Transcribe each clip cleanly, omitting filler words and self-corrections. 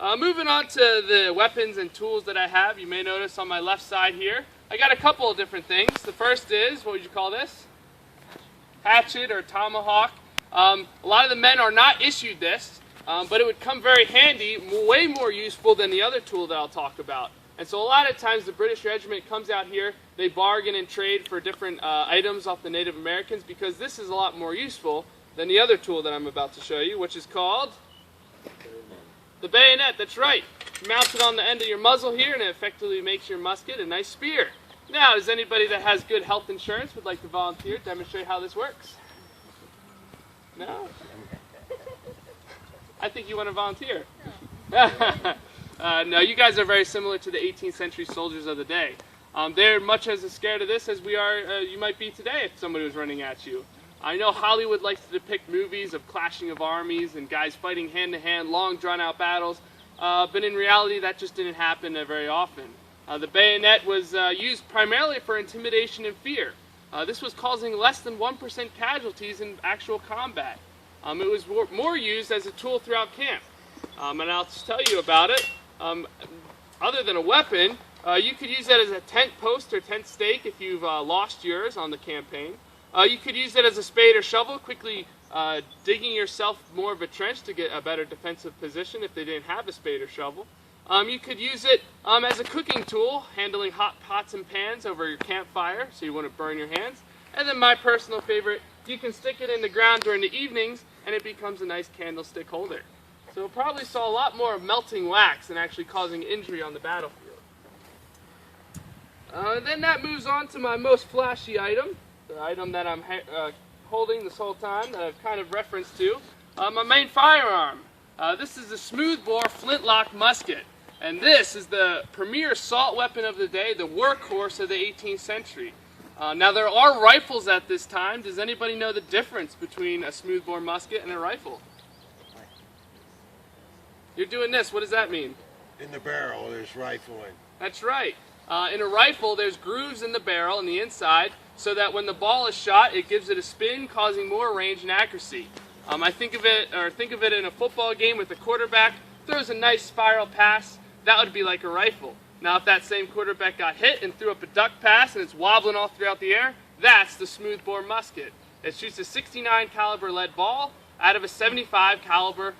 Moving on to the weapons and tools that I have, you may notice on my left side here, I got a couple of different things. The first is, what would you call this? Hatchet or tomahawk. A lot of the men are not issued this, but it would come very handy, way more useful than the other tool that I'll talk about. And so a lot of times the British regiment comes out here, they bargain and trade for different items off the Native Americans because this is a lot more useful than the other tool that I'm about to show you, which is called the bayonet. That's right. Mount it on the end of your muzzle here and it effectively makes your musket a nice spear. Now, is anybody that has good health insurance would like to volunteer, demonstrate how this works? No? I think you want to volunteer. No, you guys are very similar to the 18th century soldiers of the day. They're much as scared of this as we are, you might be today if somebody was running at you. I know Hollywood likes to depict movies of clashing of armies and guys fighting hand-to-hand, long drawn-out battles, but in reality that just didn't happen very often. The bayonet was used primarily for intimidation and fear. This was causing less than 1% casualties in actual combat. It was more used as a tool throughout camp. And I'll just tell you about it. Other than a weapon, you could use that as a tent post or tent stake if you've lost yours on the campaign. You could use it as a spade or shovel, quickly digging yourself more of a trench to get a better defensive position if they didn't have a spade or shovel. You could use it as a cooking tool, handling hot pots and pans over your campfire so you wouldn't burn your hands. And then my personal favorite, you can stick it in the ground during the evenings and it becomes a nice candlestick holder. So it probably saw a lot more melting wax than actually causing injury on the battlefield. Then that moves on to my most flashy item, the item that I'm holding this whole time that I've kind of referenced to, my main firearm. This is the smoothbore flintlock musket. And this is the premier assault weapon of the day, the workhorse of the 18th century. Now there are rifles at this time. Does anybody know the difference between a smoothbore musket and a rifle? You're doing this, what does that mean? In the barrel there's rifling. That's right. In a rifle there's grooves in the barrel on the inside so that when the ball is shot it gives it a spin, causing more range and accuracy. I think of it in a football game with the quarterback throws a nice spiral pass. That would be like a rifle. Now if that same quarterback got hit and threw up a duck pass and it's wobbling all throughout the air, that's the smoothbore musket. It shoots a 69 caliber lead ball out of a 75 caliber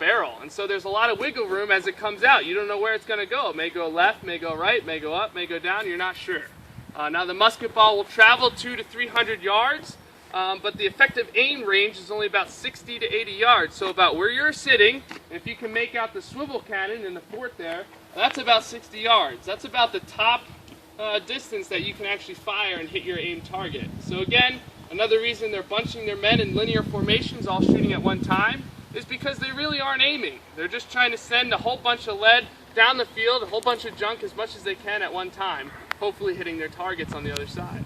barrel. And so there's a lot of wiggle room as it comes out. You don't know where it's going to go. It may go left, may go right, may go up, may go down. You're not sure. Now the musket ball will travel 200 to 300 yards. But the effective aim range is only about 60 to 80 yards, so about where you're sitting, if you can make out the swivel cannon in the fort there, that's about 60 yards. That's about the top distance that you can actually fire and hit your aim target. So again, another reason they're bunching their men in linear formations all shooting at one time is because they really aren't aiming. They're just trying to send a whole bunch of lead down the field, a whole bunch of junk as much as they can at one time, hopefully hitting their targets on the other side.